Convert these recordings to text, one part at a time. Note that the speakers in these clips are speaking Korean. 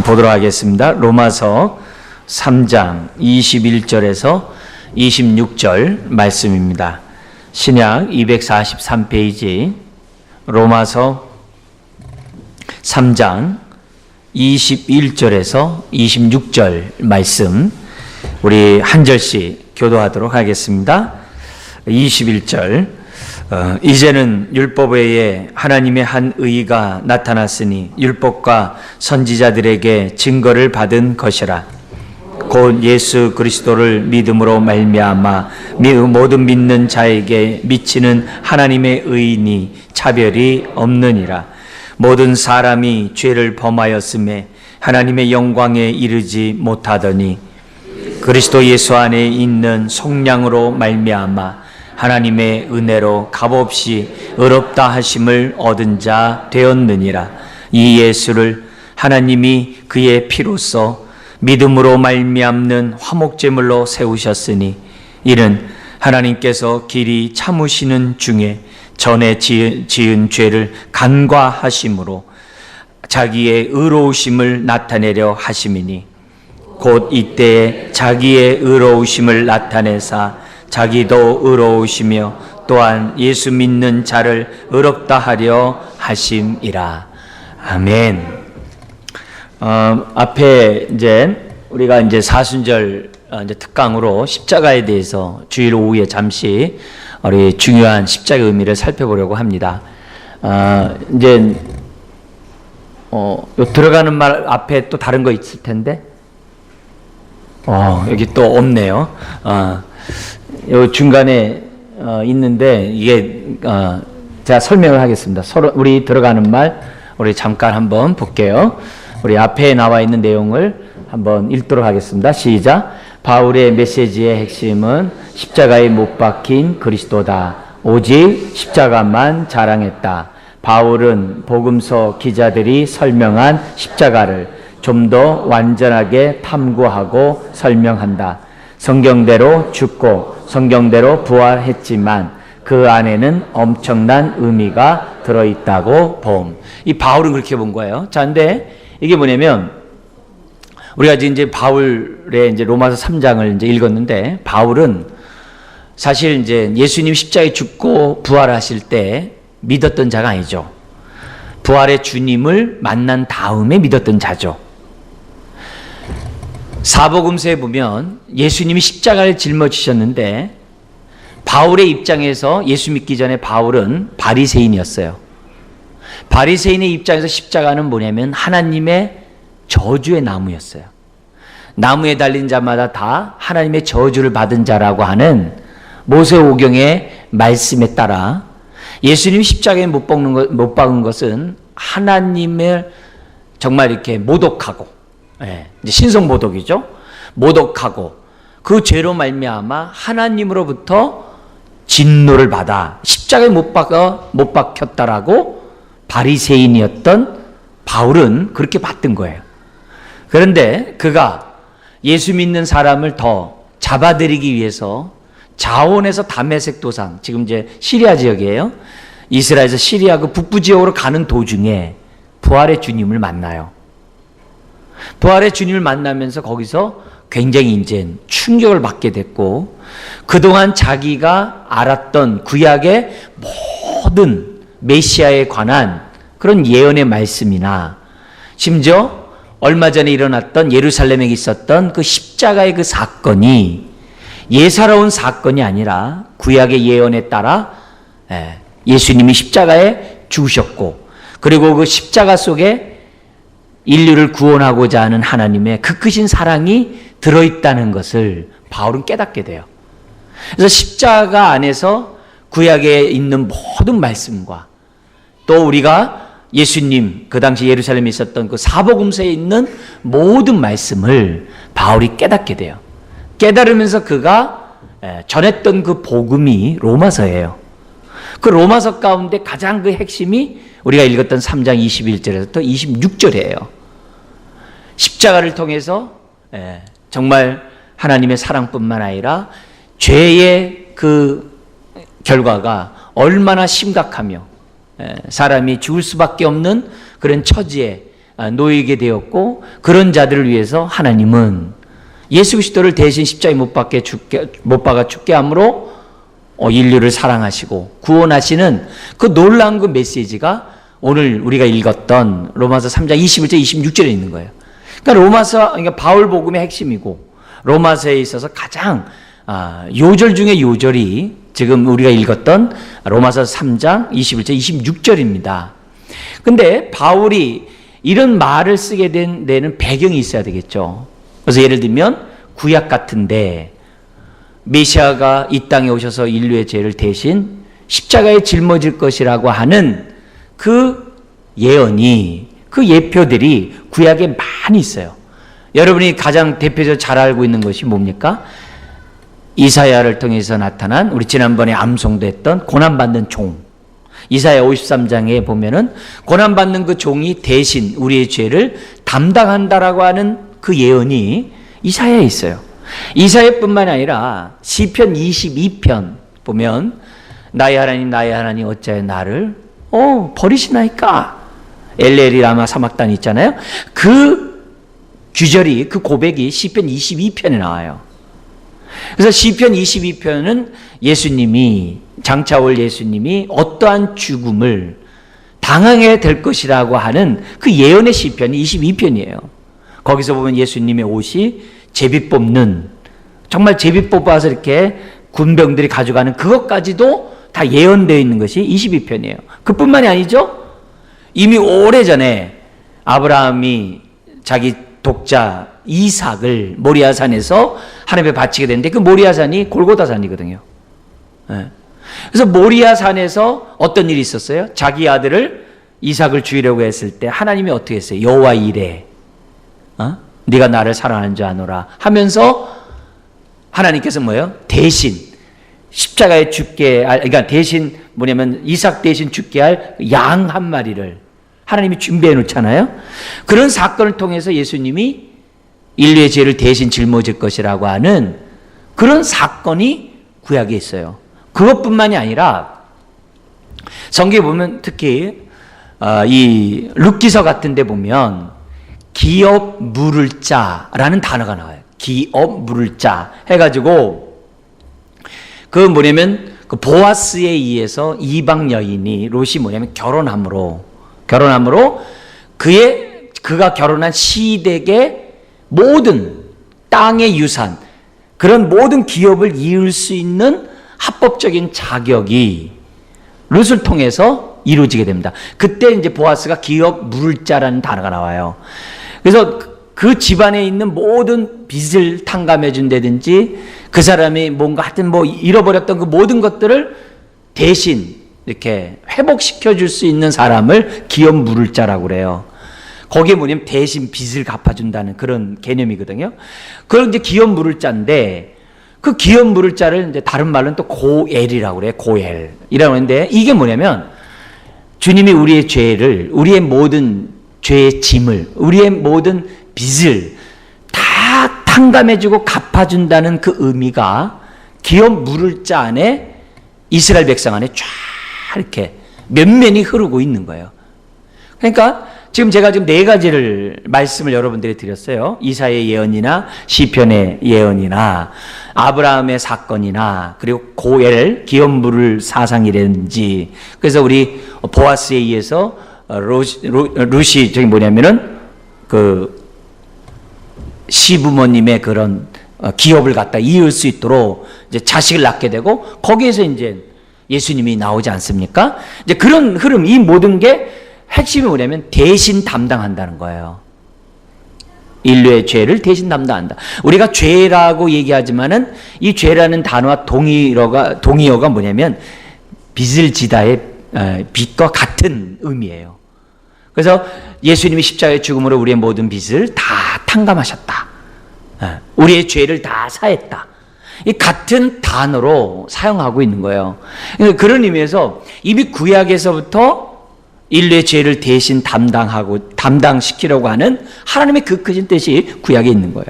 보도록 하겠습니다. 로마서 3장 21절에서 26절 말씀입니다. 신약 243페이지 로마서 3장 21절에서 26절 말씀 우리 한 절씩 교도하도록 하겠습니다. 21절 이제는 율법 외에 하나님의 한 의가 나타났으니 율법과 선지자들에게 증거를 받은 것이라. 곧 예수 그리스도를 믿음으로 말미암아 모든 믿는 자에게 미치는 하나님의 의인이 차별이 없느니라. 모든 사람이 죄를 범하였음에 하나님의 영광에 이르지 못하더니 그리스도 예수 안에 있는 속량으로 말미암아 하나님의 은혜로 값없이 의롭다 하심을 얻은 자 되었느니라. 이 예수를 하나님이 그의 피로써 믿음으로 말미암는 화목제물로 세우셨으니 이는 하나님께서 길이 참으시는 중에 전에 지은 죄를 간과하심으로 자기의 의로우심을 나타내려 하심이니 곧 이때에 자기의 의로우심을 나타내사 자기도 의로우시며 또한 예수 믿는 자를 의롭다 하려 하심이라. 아멘. 앞에 이제 우리가 이제 사순절 이제 특강으로 십자가에 대해서 주일 오후에 잠시 우리 중요한 십자가의 의미를 살펴보려고 합니다. 이제 요 들어가는 말 앞에 또 다른 거 있을 텐데, 여기 또 없네요. 요 중간에 있는데 이게 제가 설명을 하겠습니다. 서로 우리 들어가는 말 우리 잠깐 한번 볼게요. 우리 앞에 나와 있는 내용을 한번 읽도록 하겠습니다. 시작. 바울의 메시지의 핵심은 십자가에 못 박힌 그리스도다. 오직 십자가만 자랑했다. 바울은 복음서 기자들이 설명한 십자가를 좀 더 완전하게 탐구하고 설명한다. 성경대로 죽고 성경대로 부활했지만 그 안에는 엄청난 의미가 들어있다고 봄. 이 바울은 그렇게 본 거예요. 자, 근데 이게 뭐냐면 우리가 이제 바울의 이제 로마서 3장을 이제 읽었는데 바울은 사실 이제 예수님 십자가에 죽고 부활하실 때 믿었던 자가 아니죠. 부활의 주님을 만난 다음에 믿었던 자죠. 사복음서에 보면 예수님이 십자가를 짊어지셨는데 바울의 입장에서 예수 믿기 전에 바울은 바리새인이었어요. 바리새인의 입장에서 십자가는 뭐냐면 하나님의 저주의 나무였어요. 나무에 달린 자마다 다 하나님의 저주를 받은 자라고 하는 모세오경의 말씀에 따라 예수님 십자가에 못 박은 것은 하나님을 정말 이렇게 모독하고, 이제 신성모독이죠. 모독하고 그 죄로 말미암아 하나님으로부터 진노를 받아 십자가에 못 박혔다라고 바리새인이었던 바울은 그렇게 봤던 거예요. 그런데 그가 예수 믿는 사람을 더 잡아들이기 위해서 자원에서 다메섹 도상, 지금 이제 시리아 지역이에요. 이스라엘에서 시리아 그 북부 지역으로 가는 도중에 부활의 주님을 만나요. 부활의 주님을 만나면서 거기서 굉장히 이제 충격을 받게 됐고 그동안 자기가 알았던 구약의 모든 메시아에 관한 그런 예언의 말씀이나 심지어 얼마 전에 일어났던 예루살렘에 있었던 그 십자가의 그 사건이 예사로운 사건이 아니라 구약의 예언에 따라 예수님이 십자가에 죽으셨고 그리고 그 십자가 속에 인류를 구원하고자 하는 하나님의 그 크신 사랑이 들어있다는 것을 바울은 깨닫게 돼요. 그래서 십자가 안에서 구약에 있는 모든 말씀과 또 우리가 예수님 그 당시 예루살렘에 있었던 그 사복음서에 있는 모든 말씀을 바울이 깨닫게 돼요. 깨달으면서 그가 전했던 그 복음이 로마서예요. 그 로마서 가운데 가장 그 핵심이 우리가 읽었던 3장 21절에서 또 26절이에요. 십자가를 통해서 정말 하나님의 사랑뿐만 아니라 죄의 그 결과가 얼마나 심각하며 사람이 죽을 수밖에 없는 그런 처지에 놓이게 되었고, 그런 자들을 위해서 하나님은 예수 그리스도를 대신 십자가에 못 박아 죽게 함으로 인류를 사랑하시고 구원하시는 그 놀라운 그 메시지가 오늘 우리가 읽었던 로마서 3장 21절 26절에 있는 거예요. 그러니까 그러니까 바울 복음의 핵심이고, 로마서에 있어서 가장 요절 중에 요절이 지금 우리가 읽었던 로마서 3장 21절 26절입니다. 근데 바울이 이런 말을 쓰게 된 데는 배경이 있어야 되겠죠. 그래서 예를 들면 구약 같은데 메시아가 이 땅에 오셔서 인류의 죄를 대신 십자가에 짊어질 것이라고 하는 그 예언이, 그 예표들이 구약에 많이 있어요. 여러분이 가장 대표적으로 잘 알고 있는 것이 뭡니까? 이사야를 통해서 나타난, 우리 지난번에 암송됐던 고난받는 종. 이사야 53장에 보면은 고난받는 그 종이 대신 우리의 죄를 담당한다라고 하는 그 예언이 이사야에 있어요. 이사야뿐만 아니라 시편 22편 보면 나의 하나님 어찌하여 나를 버리시나이까? 엘레리 라마 사막단 있잖아요. 그 규절이, 그 고백이 시편 22편에 나와요. 그래서 시편 22편은 장차 올 예수님이 어떠한 죽음을 당하게 될 것이라고 하는 그 예언의 시편이 22편이에요. 거기서 보면 예수님의 옷이 제비 뽑는, 정말 제비 뽑아서 이렇게 군병들이 가져가는 그것까지도 다 예언되어 있는 것이 22편이에요. 그뿐만이 아니죠. 이미 오래전에 아브라함이 자기 독자 이삭을 모리아산에서 하나님께 바치게 됐는데, 그 모리아산이 골고다산이거든요. 그래서 모리아산에서 어떤 일이 있었어요? 자기 아들을 이삭을 죽이려고 했을 때 하나님이 어떻게 했어요? 여호와 이레, 네가 나를 사랑하는 줄 아노라 하면서 하나님께서 뭐예요? 대신 십자가에 죽게 할, 그러니까 대신 뭐냐면 이삭 대신 죽게 할 양 한 마리를 하나님이 준비해 놓잖아요. 그런 사건을 통해서 예수님이 인류의 죄를 대신 짊어질 것이라고 하는 그런 사건이 구약에 있어요. 그것뿐만이 아니라 성경에 보면 특히 이 룻기서 같은 데 보면 기업 물을 자라는 단어가 나와요. 기업 물을 자 해가지고 그 뭐냐면 그 보아스에 의해서 이방 여인이 롯이 뭐냐면 결혼함으로 그가 결혼한 시댁의 모든 땅의 유산, 그런 모든 기업을 이을 수 있는 합법적인 자격이 룻을 통해서 이루어지게 됩니다. 그때 이제 보아스가 기업 물을 자라는 단어가 나와요. 그래서 그 집안에 있는 모든 빚을 탕감해 준다든지, 그 사람이 뭔가 하여튼 뭐 잃어버렸던 그 모든 것들을 대신 이렇게 회복시켜 줄 수 있는 사람을 기업 물을 자라고 그래요. 거기에 뭐냐면 대신 빚을 갚아준다는 그런 개념이거든요. 그걸 이제 기업 물을 자인데, 그 기업 물을 자를 이제 다른 말로는 또 고엘이라고 그래요. 고엘이라고 하는데, 이게 뭐냐면 주님이 우리의 죄를, 우리의 모든 죄의 짐을, 우리의 모든 빚을 다 탕감해주고 갚아준다는 그 의미가 기업 물을 자 안에, 이스라엘 백성 안에 쫙 이렇게 면면이 흐르고 있는 거예요. 그러니까 제가 지금 네 가지를 말씀을 여러분들이 드렸어요. 이사야의 예언이나 시편의 예언이나 아브라함의 사건이나 그리고 고엘 기업 물을 사상이라든지, 그래서 우리 보아스에 의해서 룻이 저기 뭐냐면은 그 시부모님의 그런 기업을 갖다 이을 수 있도록 이제 자식을 낳게 되고, 거기에서 이제 예수님이 나오지 않습니까? 이제 그런 흐름, 이 모든 게 핵심이 뭐냐면 대신 담당한다는 거예요. 인류의 죄를 대신 담당한다. 우리가 죄라고 얘기하지만은 이 죄라는 단어와 동의어가 뭐냐면 빚을 지다의 빚과 같은 의미예요. 그래서 예수님이 십자가의 죽음으로 우리의 모든 빚을 다 탕감하셨다. 우리의 죄를 다 사했다. 이 같은 단어로 사용하고 있는 거예요. 그런 의미에서 이미 구약에서부터 인류의 죄를 대신 담당시키려고 하는 하나님의 그 크신 뜻이 구약에 있는 거예요.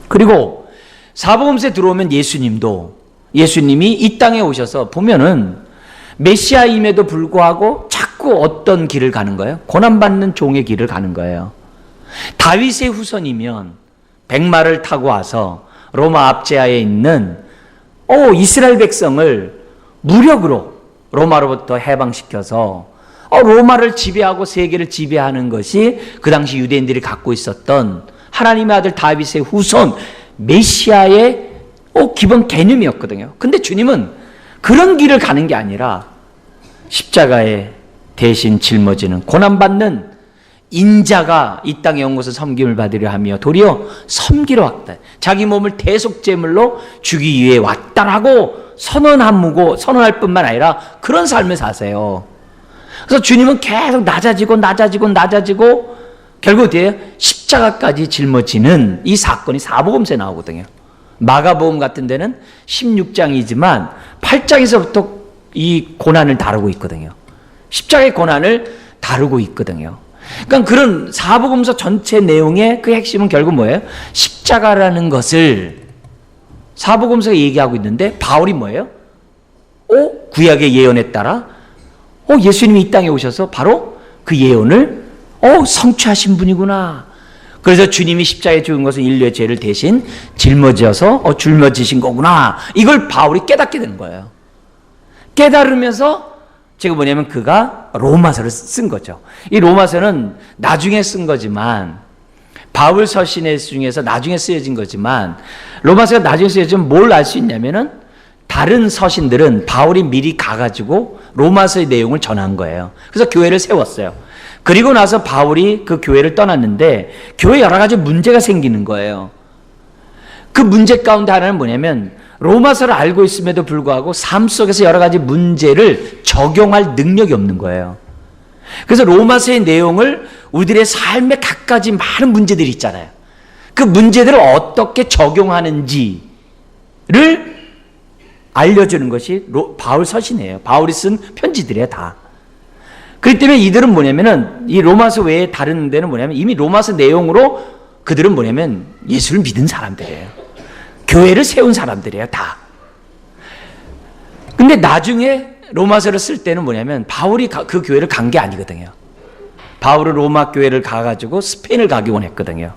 그리고 사복음서에 들어오면 예수님이 이 땅에 오셔서 보면은 메시아임에도 불구하고 자꾸 자꾸 어떤 길을 가는 거예요? 고난받는 종의 길을 가는 거예요. 다윗의 후손이면 백마를 타고 와서 로마 압제하에 있는 이스라엘 백성을 무력으로 로마로부터 해방시켜서 로마를 지배하고 세계를 지배하는 것이 그 당시 유대인들이 갖고 있었던 하나님의 아들 다윗의 후손 메시아의 기본 개념이었거든요. 근데 주님은 그런 길을 가는 게 아니라 십자가에 대신 짊어지는 고난받는 인자가 이 땅에 온 것을 섬김을 받으려 하며 도리어 섬기러 왔다. 자기 몸을 대속제물로 주기 위해 왔다라고 선언할 뿐만 아니라 그런 삶을 사세요. 그래서 주님은 계속 낮아지고 결국 어때요? 십자가까지 짊어지는 이 사건이 사복음서에 나오거든요. 마가복음 같은 데는 16장이지만 8장에서부터 이 고난을 다루고 있거든요. 십자가의 고난을 다루고 있거든요. 그러니까 그런 사복음서 전체 내용의 그 핵심은 결국 뭐예요? 십자가라는 것을 사복음서가 얘기하고 있는데 바울이 뭐예요? 구약의 예언에 따라 예수님이 이 땅에 오셔서 바로 그 예언을 성취하신 분이구나. 그래서 주님이 십자가에 죽은 것은 인류의 죄를 대신 짊어져서 짊어지신 거구나. 이걸 바울이 깨닫게 되는 거예요. 깨달으면서 제가 뭐냐면 그가 로마서를 쓴 거죠. 이 로마서는 나중에 쓴 거지만 바울 서신의 중에서 나중에 쓰여진 거지만 로마서가 나중에 쓰여지면 뭘 알 수 있냐면은 다른 서신들은 바울이 미리 가가지고 로마서의 내용을 전한 거예요. 그래서 교회를 세웠어요. 그리고 나서 바울이 그 교회를 떠났는데 교회에 여러 가지 문제가 생기는 거예요. 그 문제 가운데 하나는 뭐냐면 로마서를 알고 있음에도 불구하고 삶 속에서 여러 가지 문제를 적용할 능력이 없는 거예요. 그래서 로마서의 내용을 우리들의 삶에 갖가지 많은 문제들이 있잖아요. 그 문제들을 어떻게 적용하는지를 알려주는 것이 바울 서신이에요. 바울이 쓴 편지들이에요, 다. 그렇기 때문에 이들은 뭐냐면은 이 로마서 외에 다른 데는 뭐냐면 이미 로마서 내용으로 그들은 뭐냐면 예수를 믿은 사람들이에요. 교회를 세운 사람들이에요, 다. 근데 나중에 로마서를 쓸 때는 뭐냐면 바울이 그 교회를 간 게 아니거든요. 바울은 로마 교회를 가가지고 스페인을 가기 원했거든요.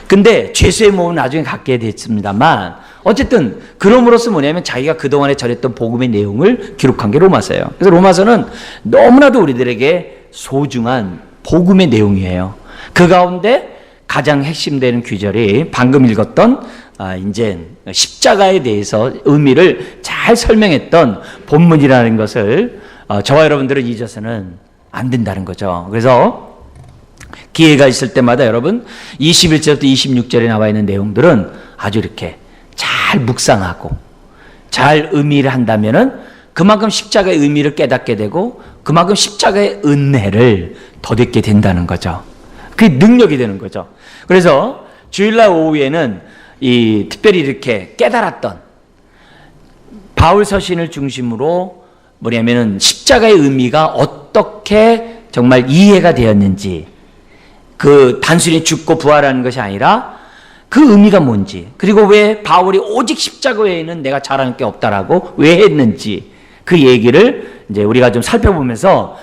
근데 죄수의 몸은 나중에 갖게 됐습니다만 어쨌든 그럼으로써 뭐냐면 자기가 그동안에 전했던 복음의 내용을 기록한 게 로마서예요. 그래서 로마서는 너무나도 우리들에게 소중한 복음의 내용이에요. 그 가운데 가장 핵심되는 규절이 방금 읽었던 이제 십자가에 대해서 의미를 잘 설명했던 본문이라는 것을 저와 여러분들은 잊어서는 안 된다는 거죠. 그래서 기회가 있을 때마다 여러분 21절부터 26절에 나와 있는 내용들은 아주 이렇게 잘 묵상하고 잘 의미를 한다면은 그만큼 십자가의 의미를 깨닫게 되고 그만큼 십자가의 은혜를 덧입게 된다는 거죠. 그게 능력이 되는 거죠. 그래서 주일날 오후에는 특별히 이렇게 깨달았던 바울 서신을 중심으로 뭐냐면은 십자가의 의미가 어떻게 정말 이해가 되었는지, 그 단순히 죽고 부활하는 것이 아니라 그 의미가 뭔지, 그리고 왜 바울이 오직 십자가 외에는 내가 잘하는 게 없다라고 왜 했는지 그 얘기를 이제 우리가 좀 살펴보면서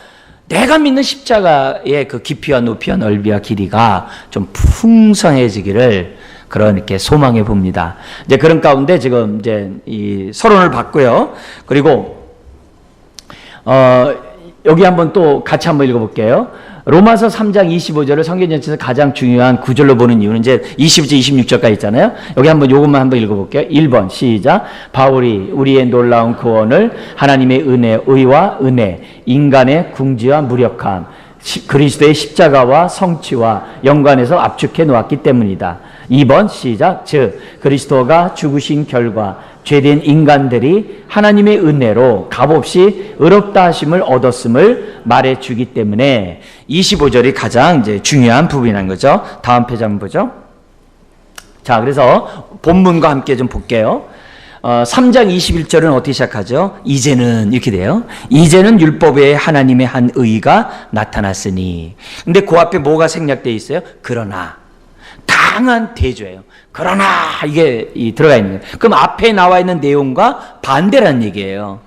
내가 믿는 십자가의 그 깊이와 높이와 넓이와 길이가 좀 풍성해지기를 그런 이렇게 소망해 봅니다. 이제 그런 가운데 지금 이제 이 서론을 봤고요. 그리고 여기 한번 또 같이 한번 읽어볼게요. 로마서 3장 25절을 성경 전체에서 가장 중요한 구절로 보는 이유는 이제 20절 26절까지 있잖아요. 여기 한번 요것만 한번 읽어볼게요. 1번 시작. 바울이 우리의 놀라운 구원을 하나님의 은혜, 의와 은혜, 인간의 궁지와 무력함, 그리스도의 십자가와 성취와 연관해서 압축해 놓았기 때문이다. 2번 시작. 즉 그리스도가 죽으신 결과 죄된 인간들이 하나님의 은혜로 값없이 의롭다 하심을 얻었음을 말해 주기 때문에 25절이 가장 이제 중요한 부분이라는 거죠. 다음 페이지 한번 보죠. 자, 그래서 본문과 함께 좀 볼게요. 3장 21절은 어떻게 시작하죠? 이제는 이렇게 돼요. 이제는 율법 외에 하나님의 한 의가 나타났으니. 근데 그 앞에 뭐가 생략되어 있어요? 그러나. 강한 대조예요. 그러나 이게 들어가 있는 거예요. 그럼 앞에 나와 있는 내용과 반대라는 얘기예요.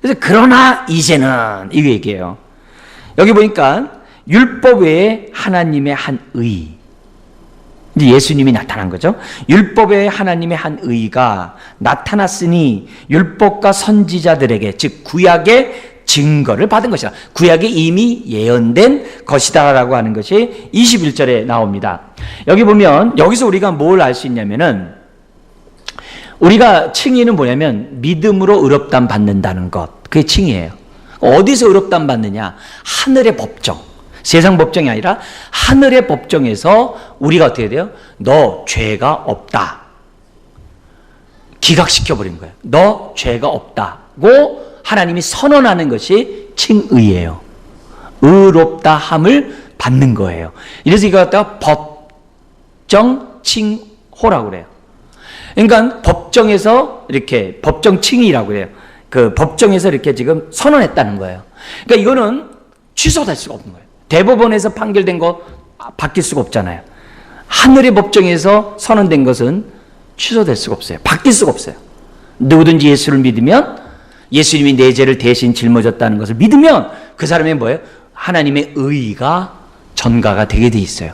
그래서 그러나 이제는 이 얘기예요. 여기 보니까 율법 외에 하나님의 한 의, 이제 예수님이 나타난 거죠. 율법 외에 하나님의 한 의가 나타났으니 율법과 선지자들에게, 즉 구약의 증거를 받은 것이다. 구약에 이미 예언된 것이다 라고 하는 것이 21절에 나옵니다. 여기 보면 여기서 우리가 뭘 알 수 있냐면은, 우리가 칭의는 뭐냐면 믿음으로 의롭다함 받는다는 것, 그게 칭의예요. 어디서 의롭다함 받느냐? 하늘의 법정, 세상 법정이 아니라 하늘의 법정에서 우리가 어떻게 돼요? 너 죄가 없다, 기각시켜버린 거예요. 너 죄가 없다고 하나님이 선언하는 것이 칭의예요. 의롭다함을 받는 거예요. 이래서 이거 갖다가 법정칭호라고 그래요. 그러니까 법정에서 이렇게 법정칭의라고 해요. 그 법정에서 이렇게 지금 선언했다는 거예요. 그러니까 이거는 취소될 수가 없는 거예요. 대법원에서 판결된 거 바뀔 수가 없잖아요. 하늘의 법정에서 선언된 것은 취소될 수가 없어요. 바뀔 수가 없어요. 누구든지 예수를 믿으면, 예수님이 내 죄를 대신 짊어졌다는 것을 믿으면 그 사람의 뭐예요? 하나님의 의가 전가가 되게 돼 있어요.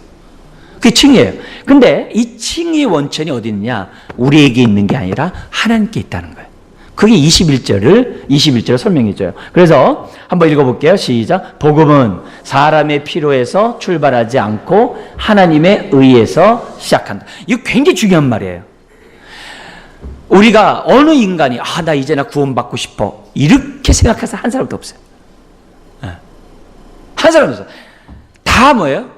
그게 칭의예요. 근데 이 칭의의 원천이 어디 있느냐? 우리에게 있는 게 아니라 하나님께 있다는 거예요. 그게 21절을 설명해 줘요. 그래서 한번 읽어볼게요. 시작. 복음은 사람의 필요에서 출발하지 않고 하나님의 의에서 시작한다. 이거 굉장히 중요한 말이에요. 우리가 어느 인간이 나 이제 나 구원받고 싶어 이렇게 생각해서 한 사람도 없어요. 한 사람도 없어요. 다 뭐예요?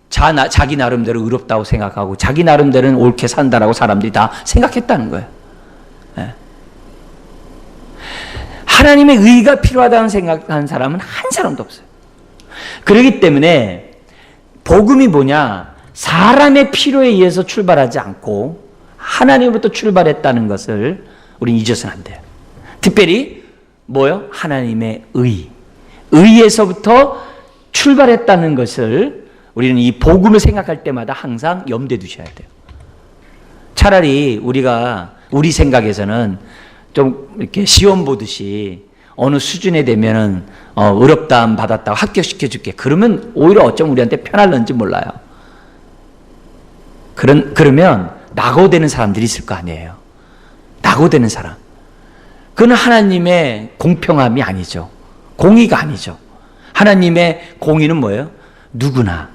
자기 나름대로 의롭다고 생각하고 자기 나름대로는 옳게 산다라고 사람들이 다 생각했다는 거예요. 하나님의 의가 필요하다는 생각하는 사람은 한 사람도 없어요. 그렇기 때문에 복음이 뭐냐? 사람의 필요에 의해서 출발하지 않고 하나님으로부터 출발했다는 것을 우리는 잊어서는 안 돼요. 특별히 뭐요? 하나님의 의에서부터 출발했다는 것을 우리는 이 복음을 생각할 때마다 항상 염두에 두셔야 돼요. 차라리 우리 생각에서는 좀 이렇게 시험 보듯이 어느 수준에 되면은 의롭다함 받았다고 합격시켜 줄게. 그러면 오히려 어쩜 우리한테 편할런지 몰라요. 그러면 낙오되는 사람들이 있을 거 아니에요. 낙오되는 사람. 그건 하나님의 공평함이 아니죠. 공의가 아니죠. 하나님의 공의는 뭐예요? 누구나.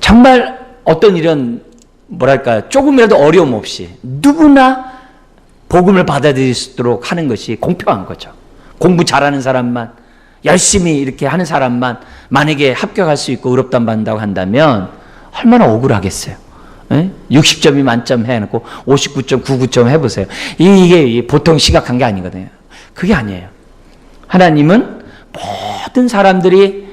정말 어떤 이런 조금이라도 어려움 없이 누구나 복음을 받아들일 수 있도록 하는 것이 공평한 거죠. 공부 잘하는 사람만, 열심히 이렇게 하는 사람만 만약에 합격할 수 있고 의롭다함 받는다고 한다면 얼마나 억울하겠어요. 60점이 만점 해놓고 59점, 99점 해보세요. 이게 보통 시각한 게 아니거든요. 그게 아니에요. 하나님은 모든 사람들이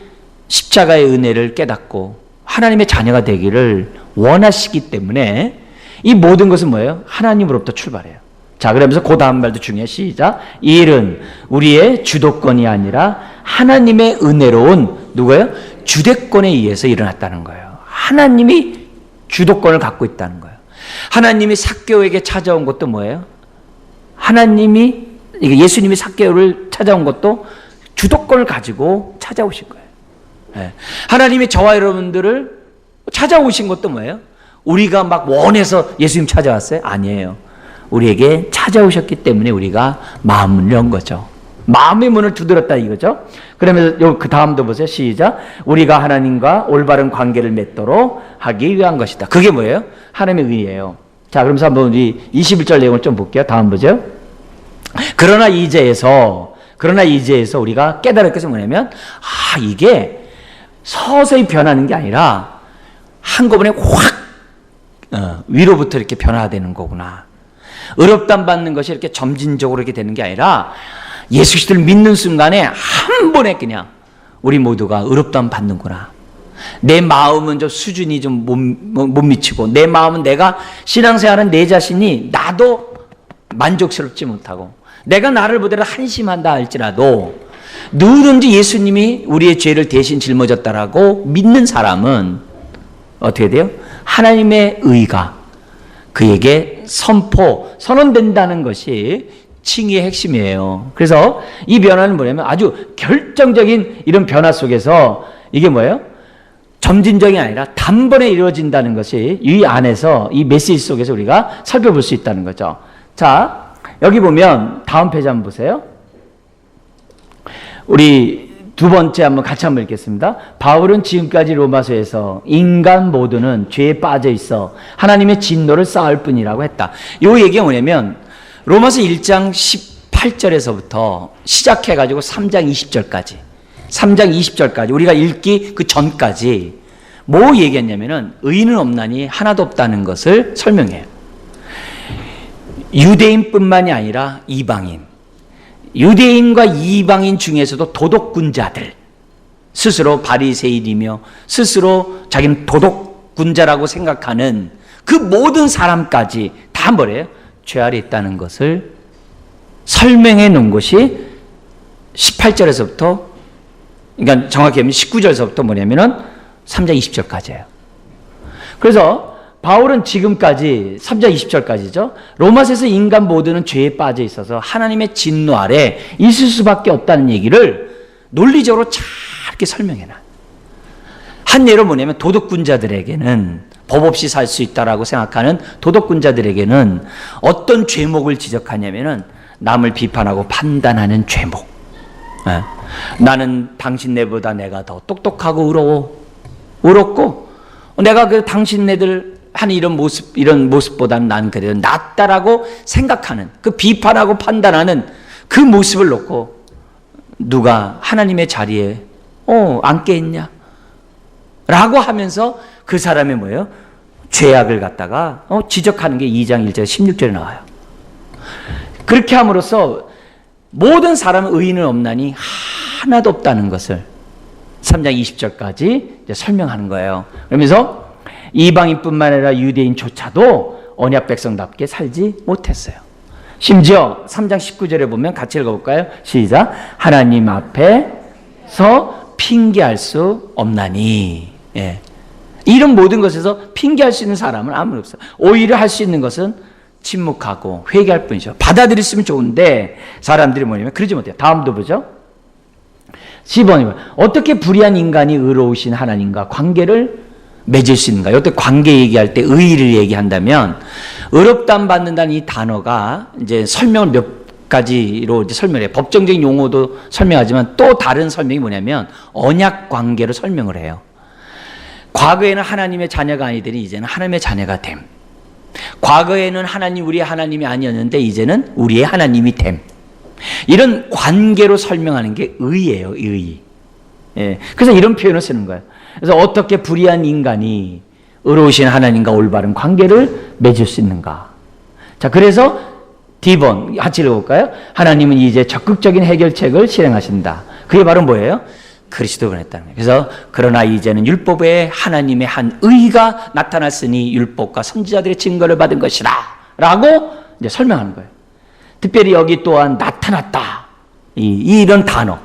십자가의 은혜를 깨닫고 하나님의 자녀가 되기를 원하시기 때문에 이 모든 것은 뭐예요? 하나님으로부터 출발해요. 자, 그러면서 그 다음 말도 중요해요. 시작. 이 일은 우리의 주도권이 아니라 하나님의 은혜로운 누구예요? 주대권에 의해서 일어났다는 거예요. 하나님이 주도권을 갖고 있다는 거예요. 하나님이 삭개오에게 찾아온 것도 뭐예요? 예수님이 삭개오를 찾아온 것도 주도권을 가지고 찾아오신 거예요. 하나님이 저와 여러분들을 찾아오신 것도 뭐예요? 우리가 막 원해서 예수님 찾아왔어요? 아니에요. 우리에게 찾아오셨기 때문에 우리가 마음을 연 거죠. 마음의 문을 두드렸다 이거죠. 그러면서 그 다음도 보세요. 시작. 우리가 하나님과 올바른 관계를 맺도록 하기 위한 것이다. 그게 뭐예요? 하나님의 의예요. 자, 그러면서 한번 우리 21절 내용을 좀 볼게요. 다음 보죠. 그러나 이제에서 우리가 깨달을 것은 뭐냐면 이게 서서히 변하는 게 아니라 한꺼번에 확 위로부터 이렇게 변화되는 거구나. 의롭다함 받는 것이 이렇게 점진적으로 이렇게 되는 게 아니라 예수 그리스도를 믿는 순간에 한 번에 그냥 우리 모두가 의롭다함 받는구나. 내 마음은 좀 수준이 좀 못 미치고 내 마음은 내가 신앙생활은 내 자신이 나도 만족스럽지 못하고 내가 나를 보더라 한심한다 할지라도 누구든지 예수님이 우리의 죄를 대신 짊어졌다라고 믿는 사람은 어떻게 돼요? 하나님의 의가 그에게 선언된다는 것이 칭의의 핵심이에요. 그래서 이 변화는 뭐냐면 아주 결정적인 이런 변화 속에서 이게 뭐예요? 점진적이 아니라 단번에 이루어진다는 것이 이 안에서 이 메시지 속에서 우리가 살펴볼 수 있다는 거죠. 자, 여기 보면 다음 페이지 한번 보세요. 우리 두 번째 같이 한번 읽겠습니다. 바울은 지금까지 로마서에서 인간 모두는 죄에 빠져 있어 하나님의 진노를 쌓을 뿐이라고 했다. 이 얘기가 뭐냐면 로마서 1장 18절에서부터 시작해가지고 3장 20절까지 우리가 읽기 그 전까지 뭐 얘기했냐면은 의인은 없나니 하나도 없다는 것을 설명해요. 유대인뿐만이 아니라 이방인, 유대인과 이방인 중에서도 도덕군자들, 스스로 바리새인이며 스스로 자기는 도덕군자라고 생각하는 그 모든 사람까지 다 뭐래요? 죄 아래 있다는 것을 설명해 놓은 것이 18절에서부터, 그러니까 정확히 하면 19절에서부터 뭐냐면은 3장 20절까지예요. 그래서 바울은 지금까지 3장 20절까지죠. 로마서에서 인간 모두는 죄에 빠져 있어서 하나님의 진노 아래 있을 수밖에 없다는 얘기를 논리적으로 잘게 설명해놔. 한 예로 뭐냐면 도덕군자들에게는 법 없이 살 수 있다라고 생각하는 도덕군자들에게는 어떤 죄목을 지적하냐면은 남을 비판하고 판단하는 죄목. 나는 당신네보다 내가 더 똑똑하고 의롭고 내가 그 당신네들 하는 이런 모습보다는 난 그래도 낫다라고 생각하는 그 비판하고 판단하는 그 모습을 놓고 누가 하나님의 자리에 앉게 있냐? 라고 하면서 그 사람의 뭐예요? 죄악을 갖다가 지적하는 게 2장 1절 16절에 나와요. 그렇게 함으로써 모든 사람은 의인은 없나니 하나도 없다는 것을 3장 20절까지 설명하는 거예요. 그러면서 이방인뿐만 아니라 유대인조차도 언약 백성답게 살지 못했어요. 심지어 3장 19절에 보면 같이 읽어볼까요? 시작. 하나님 앞에서 핑계할 수 없나니. 예. 이런 모든 것에서 핑계할 수 있는 사람은 아무도 없어요. 오히려 할 수 있는 것은 침묵하고 회개할 뿐이죠. 받아들였으면 좋은데 사람들이 뭐냐면 그러지 못해요. 다음도 보죠. 10번이면 어떻게 불의한 인간이 의로우신 하나님과 관계를 맺을 수 있는가? 이때 관계 얘기할 때 의의를 얘기한다면 의롭다함 받는다는 이 단어가 이제 설명을 몇 가지로 이제 설명해요. 법정적인 용어도 설명하지만 또 다른 설명이 뭐냐면 언약 관계로 설명을 해요. 과거에는 하나님의 자녀가 아니더니 이제는 하나님의 자녀가 됨. 과거에는 우리의 하나님이 아니었는데 이제는 우리의 하나님이 됨. 이런 관계로 설명하는 게 의예요, 의. 예. 그래서 이런 표현을 쓰는 거예요. 그래서 어떻게 불의한 인간이 의로우신 하나님과 올바른 관계를 맺을 수 있는가? 자, 그래서 D번 같이 읽어볼까요? 하나님은 이제 적극적인 해결책을 실행하신다. 그게 바로 뭐예요? 그리스도 보냈다는 거예요. 그래서 그러나 이제는 율법에 하나님의 한 의가 나타났으니 율법과 선지자들의 증거를 받은 것이다 라고 이제 설명하는 거예요. 특별히 여기 또한 나타났다 이런 단어,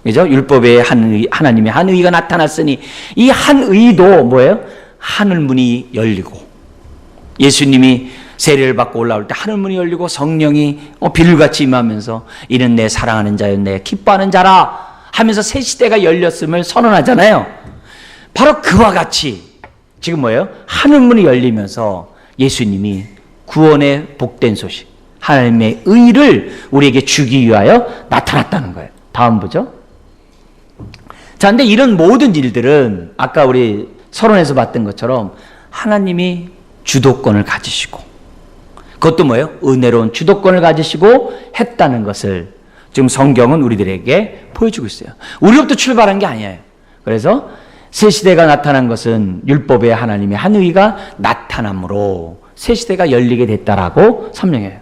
그죠? 율법에 하나님의 한 의가 나타났으니 이 한 의도 뭐예요? 하늘 문이 열리고 예수님이 세례를 받고 올라올 때 하늘 문이 열리고 성령이 비둘같이 임하면서 이는 내 사랑하는 자여 내 기뻐하는 자라 하면서 새 시대가 열렸음을 선언하잖아요. 바로 그와 같이 지금 뭐예요? 하늘문이 열리면서 예수님이 구원의 복된 소식, 하나님의 의를 우리에게 주기 위하여 나타났다는 거예요. 다음 보죠. 자, 근데 이런 모든 일들은 아까 우리 서론에서 봤던 것처럼 하나님이 주도권을 가지시고 그것도 뭐예요? 은혜로운 주도권을 가지시고 했다는 것을 지금 성경은 우리들에게 보여주고 있어요. 우리로부터 출발한 게 아니에요. 그래서 새 시대가 나타난 것은 율법의 하나님의 한 의가 나타남으로 새 시대가 열리게 됐다라고 설명해요.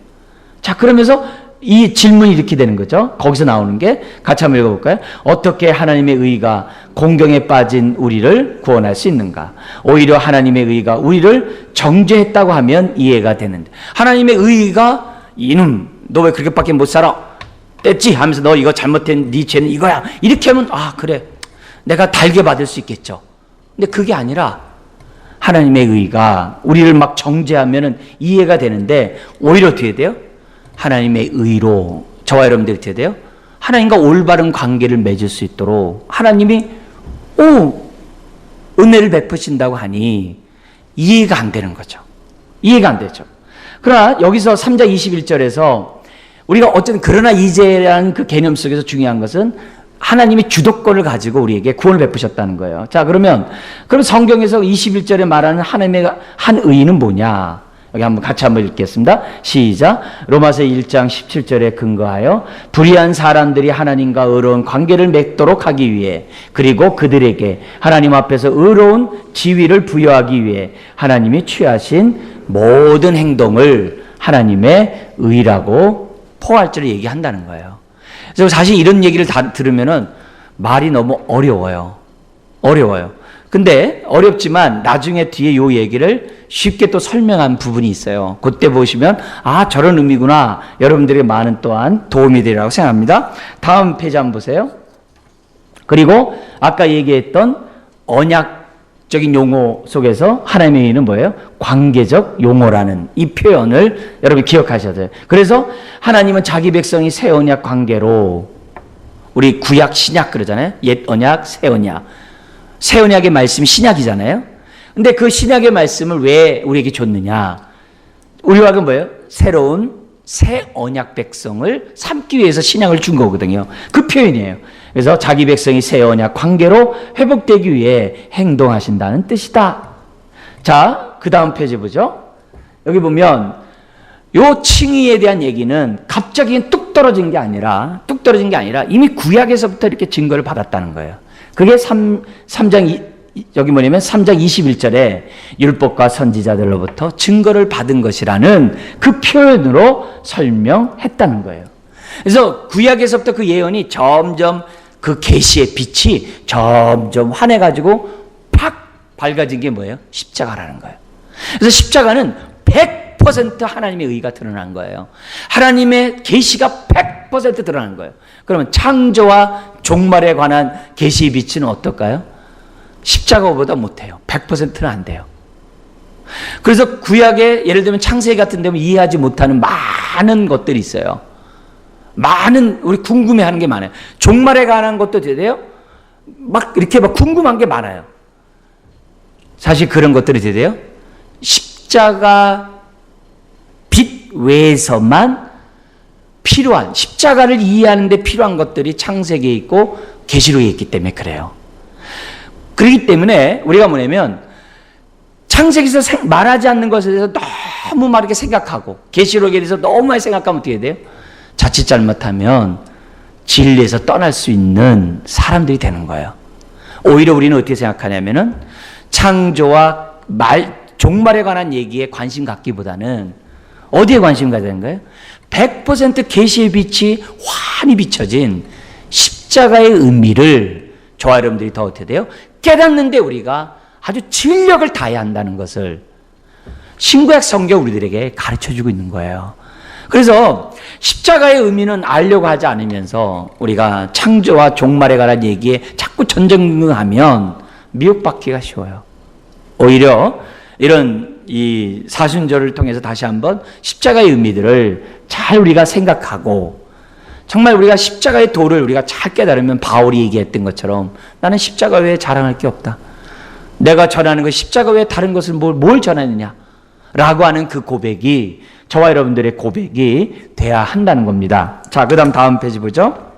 자, 그러면서 이 질문이 이렇게 되는 거죠. 거기서 나오는 게 같이 한번 읽어볼까요? 어떻게 하나님의 의가 공경에 빠진 우리를 구원할 수 있는가? 오히려 하나님의 의가 우리를 정죄했다고 하면 이해가 되는데 하나님의 의가 이놈 너 왜 그렇게밖에 못 살아? 뗐지? 하면서 너 이거 잘못된 네 죄는 이거야. 이렇게 하면 그래 내가 달게 받을 수 있겠죠. 근데 그게 아니라 하나님의 의가 우리를 막 정죄하면 이해가 되는데 오히려 어떻게 돼요? 하나님의 의로 저와 여러분들이 어떻게 돼요? 하나님과 올바른 관계를 맺을 수 있도록 하나님이 은혜를 베푸신다고 하니 이해가 안 되는 거죠. 이해가 안 되죠. 그러나 여기서 3장 21절에서 우리가 어쨌든 그러나 이제라는 그 개념 속에서 중요한 것은 하나님이 주도권을 가지고 우리에게 구원을 베푸셨다는 거예요. 자, 그럼 성경에서 21절에 말하는 하나님의 한 의는 뭐냐? 여기 같이 한번 읽겠습니다. 시작. 로마서 1장 17절에 근거하여 불의한 사람들이 하나님과 의로운 관계를 맺도록 하기 위해 그리고 그들에게 하나님 앞에서 의로운 지위를 부여하기 위해 하나님이 취하신 모든 행동을 하나님의 의라고 포괄적으로 얘기한다는 거예요. 그래서 사실 이런 얘기를 다 들으면은 말이 너무 어려워요. 근데 어렵지만 나중에 뒤에 요 얘기를 쉽게 또 설명한 부분이 있어요. 그때 보시면 저런 의미구나. 여러분들에게 많은 또한 도움이 되리라고 생각합니다. 다음 페이지 한번 보세요. 그리고 아까 얘기했던 언약적인 용어 속에서 하나님의 의는 뭐예요? 관계적 용어라는 이 표현을 여러분 기억하셔야 돼요. 그래서 하나님은 자기 백성이 새 언약 관계로 우리 구약 신약 그러잖아요. 옛 언약 새 언약. 새 언약의 말씀이 신약이잖아요. 근데 그 신약의 말씀을 왜 우리에게 줬느냐? 우리와 그 뭐예요? 새로운 새 언약 백성을 삼기 위해서 신약을 준 거거든요. 그 표현이에요. 그래서 자기 백성이 새 언약 관계로 회복되기 위해 행동하신다는 뜻이다. 자, 그 다음 페이지 보죠. 여기 보면 요 칭의에 대한 얘기는 갑자기 뚝 떨어진 게 아니라 이미 구약에서부터 이렇게 증거를 받았다는 거예요. 그게 3장 21절에 율법과 선지자들로부터 증거를 받은 것이라는 그 표현으로 설명했다는 거예요. 그래서 구약에서부터 그 예언이 점점 그 계시의 빛이 점점 환해가지고 팍 밝아진 게 뭐예요? 십자가라는 거예요. 그래서 십자가는 100% 하나님의 의가 드러난 거예요. 하나님의 계시가 100% 드러난 거예요. 그러면 창조와 종말에 관한 계시의 빛은 어떨까요? 십자가보다 못해요. 100%는 안 돼요. 그래서 구약에 예를 들면 창세기 같은 데면 이해하지 못하는 많은 것들이 있어요. 우리 궁금해하는 게 많아요. 종말에 관한 것도 돼요. 이렇게 궁금한 게 많아요. 사실 그런 것들이 돼요. 십자가 빛 외에서만 필요한 십자가를 이해하는 데 필요한 것들이 창세기에 있고 계시록에 있기 때문에 그래요. 그렇기 때문에 우리가 뭐냐면 창세기에서 말하지 않는 것에 대해서 너무 많게 생각하고 계시록에 대해서 너무 많이 생각하면 어떻게 돼요? 자칫 잘못하면 진리에서 떠날 수 있는 사람들이 되는 거예요. 오히려 우리는 어떻게 생각하냐면은 창조와 종말에 관한 얘기에 관심 갖기보다는 어디에 관심 가져야 되는 거예요? 100% 계시의 빛이 환히 비춰진 십자가의 의미를 저와 여러분들이 더 어떻게 돼요? 깨닫는데 우리가 아주 진력을 다해야 한다는 것을 신구약 성경 우리들에게 가르쳐주고 있는 거예요. 그래서 십자가의 의미는 알려고 하지 않으면서 우리가 창조와 종말에 관한 얘기에 자꾸 전전긍긍하면 미혹받기가 쉬워요. 오히려 이런 이 사순절을 통해서 다시 한번 십자가의 의미들을 잘 우리가 생각하고 정말 우리가 십자가의 도를 우리가 잘 깨달으면 바울이 얘기했던 것처럼 나는 십자가 외에 자랑할 게 없다. 내가 전하는 것 십자가 외에 다른 것을 뭘 전하느냐 라고 하는 그 고백이 저와 여러분들의 고백이 돼야 한다는 겁니다. 자, 그 다음 페이지 보죠.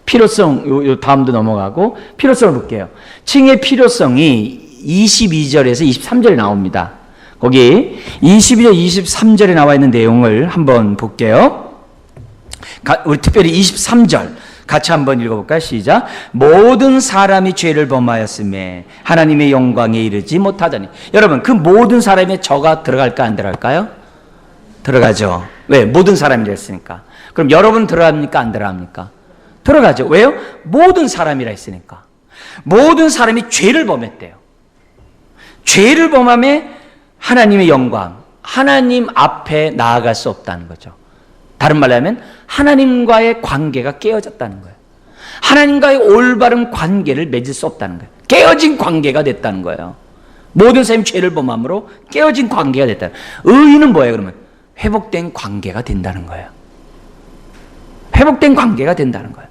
필요성, 요 다음도 넘어가고 필요성을 볼게요. 칭의 필요성이 22절에서 23절에 나옵니다. 거기 22절, 23절에 나와 있는 내용을 한번 볼게요. 우리 특별히 23절 같이 한번 읽어볼까요? 시작. 모든 사람이 죄를 범하였음에 하나님의 영광에 이르지 못하더니. 여러분, 그 모든 사람의 저가 들어갈까 안 들어갈까요? 들어가죠. 왜? 모든 사람이라 했으니까. 그럼 여러분 들어갑니까? 안 들어갑니까? 들어가죠. 왜요? 모든 사람이라 했으니까. 모든 사람이 죄를 범했대요. 죄를 범함에 하나님의 영광, 하나님 앞에 나아갈 수 없다는 거죠. 다른 말로 하면 하나님과의 관계가 깨어졌다는 거예요. 하나님과의 올바른 관계를 맺을 수 없다는 거예요. 깨어진 관계가 됐다는 거예요. 모든 사람이 죄를 범함으로 깨어진 관계가 됐다. 의인은 뭐예요, 그러면? 회복된 관계가 된다는 거예요. 회복된 관계가 된다는 거예요.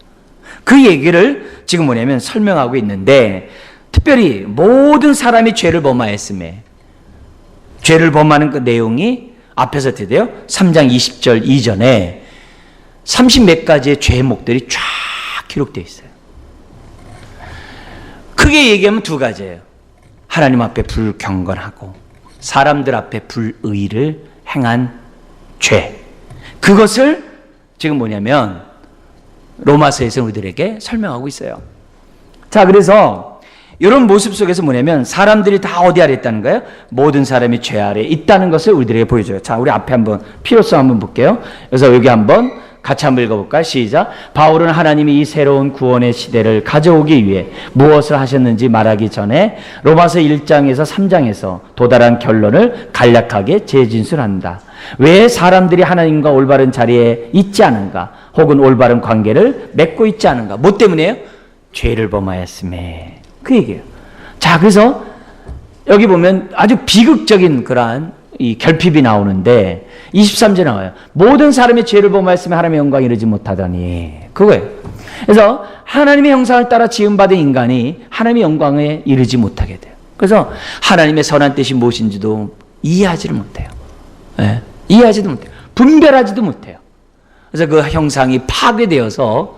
그 얘기를 지금 뭐냐면 설명하고 있는데, 특별히 모든 사람이 죄를 범하였음에, 죄를 범하는 그 내용이 앞에서 어떻게 돼요? 3장 20절 이전에 30몇 가지의 죄목들이 쫙 기록되어 있어요. 크게 얘기하면 두 가지예요. 하나님 앞에 불경건하고 사람들 앞에 불의를 행한 죄. 그것을 지금 뭐냐면 로마서에서 우리들에게 설명하고 있어요. 자, 그래서 이런 모습 속에서 뭐냐면 사람들이 다 어디 아래 있다는 거예요? 모든 사람이 죄 아래 있다는 것을 우리들에게 보여줘요. 자, 우리 앞에 한번 필요성 한번 볼게요. 그래서 여기 한번 같이 한번 읽어볼까요? 시작. 바울은 하나님이 이 새로운 구원의 시대를 가져오기 위해 무엇을 하셨는지 말하기 전에 로마서 1장에서 3장에서 도달한 결론을 간략하게 재진술한다. 왜 사람들이 하나님과 올바른 자리에 있지 않은가? 혹은 올바른 관계를 맺고 있지 않은가? 뭐 때문에요? 죄를 범하였음에. 그 얘기예요. 자, 그래서 여기 보면 아주 비극적인 그러한 이 결핍이 나오는데 23절 나와요. 모든 사람이 죄를 범하였으면 하나님의 영광에 이르지 못하더니. 그거예요. 그래서 하나님의 형상을 따라 지음받은 인간이 하나님의 영광에 이르지 못하게 돼요. 그래서 하나님의 선한 뜻이 무엇인지도 이해하지를 못해요. 네. 이해하지도 못해요. 분별하지도 못해요. 그래서 그 형상이 파괴되어서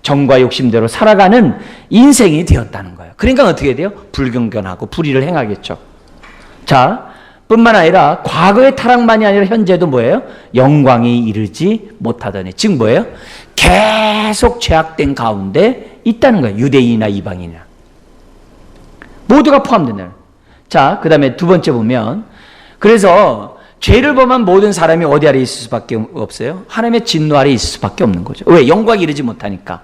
정과 욕심대로 살아가는 인생이 되었다는 거예요. 그러니까 어떻게 돼요? 불경건하고 불의를 행하겠죠. 자, 뿐만 아니라 과거의 타락만이 아니라 현재도 뭐예요? 영광이 이르지 못하더니. 즉 뭐예요? 계속 죄악된 가운데 있다는 거예요. 유대인이나 이방인이나 모두가 포함된다. 자, 그 다음에 두 번째 보면, 그래서 죄를 범한 모든 사람이 어디 아래 있을 수밖에 없어요? 하나님의 진노 아래 있을 수밖에 없는 거죠. 왜? 영광이 이르지 못하니까.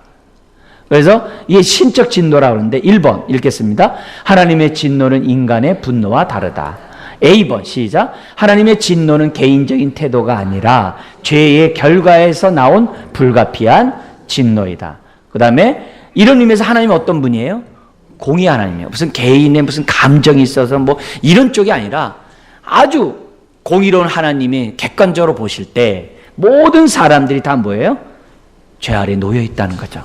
그래서 이게 신적 진노라고 하는데 1번 읽겠습니다. 하나님의 진노는 인간의 분노와 다르다. A번 시작. 하나님의 진노는 개인적인 태도가 아니라 죄의 결과에서 나온 불가피한 진노이다. 그 다음에 이런 의미에서 하나님은 어떤 분이에요? 공의 하나님이에요. 무슨 개인의 무슨 감정이 있어서 뭐 이런 쪽이 아니라 아주 공의로운 하나님이 객관적으로 보실 때 모든 사람들이 다 뭐예요? 죄 아래 놓여 있다는 거죠.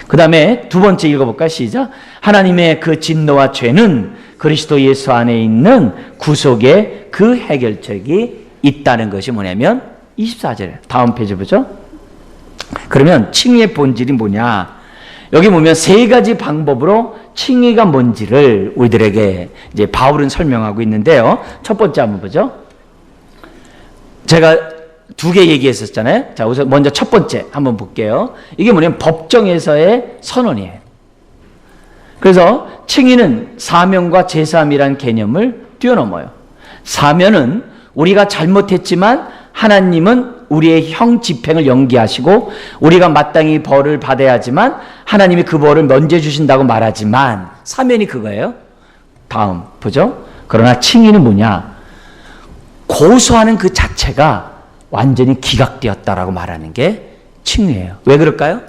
그 다음에 두 번째 읽어볼까요? 시작. 하나님의 그 진노와 죄는 그리스도 예수 안에 있는 구속의 그 해결책이 있다는 것이 뭐냐면 24절에 다음 페이지 보죠. 그러면 칭의의 본질이 뭐냐? 여기 보면 세 가지 방법으로 칭의가 뭔지를 우리들에게 이제 바울은 설명하고 있는데요. 첫 번째 한번 보죠. 제가 두 개 얘기했었잖아요. 자, 우선 먼저 첫 번째 한번 볼게요. 이게 뭐냐면 법정에서의 선언이에요. 그래서 칭의는 사면과 제사함이란 개념을 뛰어넘어요. 사면은 우리가 잘못했지만 하나님은 우리의 형 집행을 연기하시고 우리가 마땅히 벌을 받아야 하지만 하나님이 그 벌을 면제 주신다고 말하지만 사면이 그거예요. 다음 보죠. 그러나 칭의는 뭐냐? 고소하는 그 자체가 완전히 기각되었다라고 말하는 게 칭의예요. 왜 그럴까요?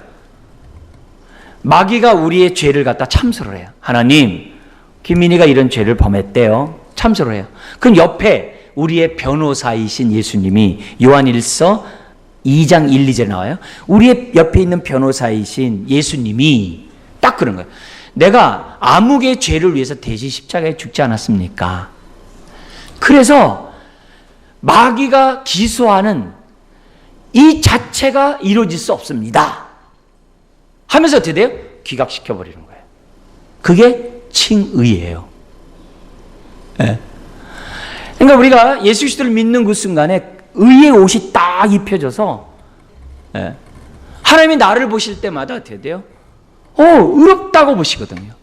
마귀가 우리의 죄를 갖다 참소를 해요. 하나님, 김민희가 이런 죄를 범했대요. 참소를 해요. 그럼 옆에 우리의 변호사이신 예수님이 요한1서 2장 1, 2절에 나와요. 우리의 옆에 있는 변호사이신 예수님이 딱 그런 거예요. 내가 아무개의 죄를 위해서 대신 십자가에 죽지 않았습니까? 그래서 마귀가 기소하는 이 자체가 이루어질 수 없습니다 하면서 어떻게 돼요? 기각시켜버리는 거예요. 그게 칭의예요. 네. 그러니까 우리가 예수 그리스도를 믿는 그 순간에 의의 옷이 딱 입혀져서 네. 하나님이 나를 보실 때마다 어떻게 돼요? 의롭다고 보시거든요.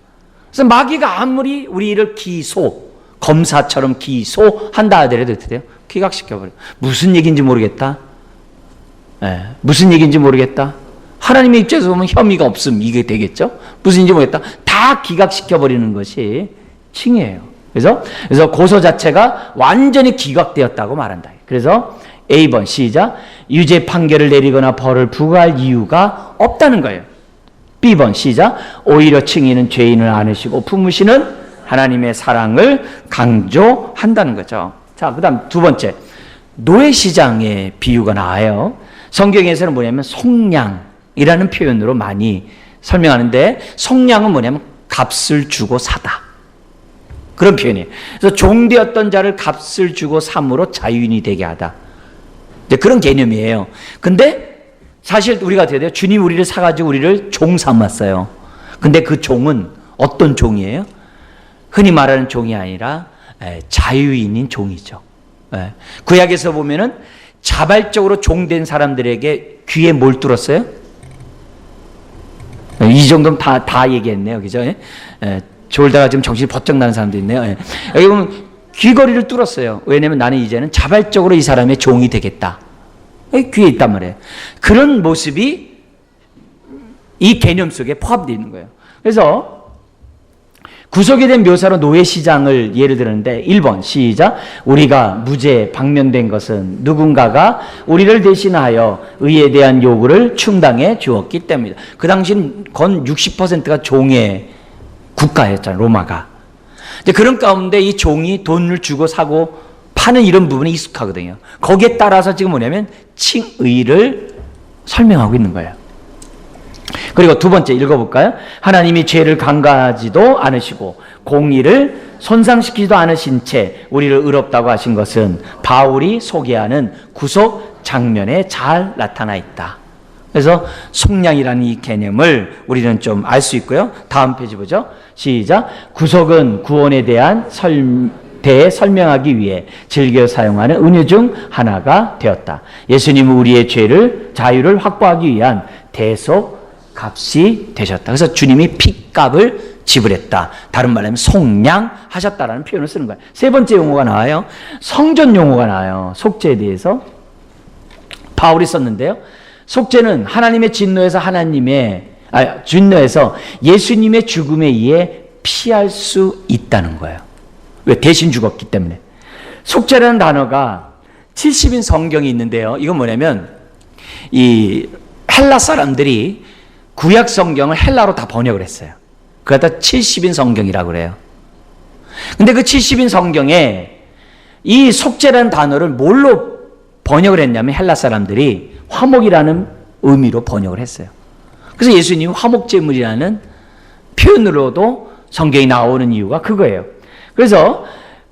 그래서 마귀가 아무리 우리를 검사처럼 기소한다 하더라도 어떻게 돼요? 기각시켜버려요. 무슨 얘기인지 모르겠다. 네. 무슨 얘기인지 모르겠다. 하나님의 입장에서 보면 혐의가 없음 이게 되겠죠? 무슨 얘기인지 모르겠다. 다 기각시켜버리는 것이 칭의예요. 그래서 고소 자체가 완전히 기각되었다고 말한다. 그래서 A번 시작. 유죄 판결을 내리거나 벌을 부과할 이유가 없다는 거예요. B번 시작. 오히려 칭의는 죄인을 안으시고 품으시는 하나님의 사랑을 강조한다는 거죠. 자, 그 다음 두 번째. 노예시장의 비유가 나와요. 성경에서는 뭐냐면 속량이라는 표현으로 많이 설명하는데, 속량은 뭐냐면 값을 주고 사다, 그런 표현이에요. 그래서 종되었던 자를 값을 주고 삼으로 자유인이 되게 하다, 이제 그런 개념이에요. 근데 사실 우리가 어떻게 돼요? 주님 우리를 사가지고 우리를 종 삼았어요. 근데 그 종은 어떤 종이에요? 흔히 말하는 종이 아니라 자유인인 종이죠. 구약에서 보면은 자발적으로 종된 사람들에게 귀에 뭘 뚫었어요? 이 정도면 다 얘기했네요. 그죠? 졸다가 지금 정신이 번쩍 나는 사람도 있네요. 여기 보면 귀걸이를 뚫었어요. 왜냐면 나는 이제는 자발적으로 이 사람의 종이 되겠다. 귀에 있단 말이에요. 그런 모습이 이 개념 속에 포함되어 있는 거예요. 그래서 구속에 대한 묘사로 노예시장을 예를 들었는데, 1번 시작. 우리가 무죄 방면된 것은 누군가가 우리를 대신하여 의에 대한 요구를 충당해 주었기 때문이다. 그 당시는 건 60%가 종의 국가였잖아요, 로마가. 이제 그런 가운데 이 종이 돈을 주고 사고 파는 이런 부분이 익숙하거든요. 거기에 따라서 지금 뭐냐면 칭의를 설명하고 있는 거예요. 그리고 두 번째 읽어볼까요? 하나님이 죄를 간과하지도 않으시고 공의를 손상시키지도 않으신 채 우리를 의롭다고 하신 것은 바울이 소개하는 구속 장면에 잘 나타나 있다. 그래서 속량이라는 이 개념을 우리는 좀 알 수 있고요. 다음 페이지 보죠. 시작. 구속은 구원에 대한 대해 설명하기 위해 즐겨 사용하는 은유 중 하나가 되었다. 예수님은 우리의 자유를 확보하기 위한 대속 값이 되셨다. 그래서 주님이 핏값을 지불했다. 다른 말로 하면 속량하셨다라는 표현을 쓰는 거예요. 세 번째 용어가 나와요. 성전 용어가 나와요. 속죄에 대해서 바울이 썼는데요. 속죄는 하나님의 진노에서 예수님의 죽음에 의해 피할 수 있다는 거예요. 왜? 대신 죽었기 때문에. 속죄라는 단어가 70인 성경이 있는데요. 이건 뭐냐면 이 헬라 사람들이 구약 성경을 헬라로 다 번역을 했어요. 그걸 다 70인 성경이라고 그래요. 근데 그 70인 성경에 이 속죄라는 단어를 뭘로 번역을 했냐면 헬라 사람들이 화목이라는 의미로 번역을 했어요. 그래서 예수님이 화목제물이라는 표현으로도 성경이 나오는 이유가 그거예요. 그래서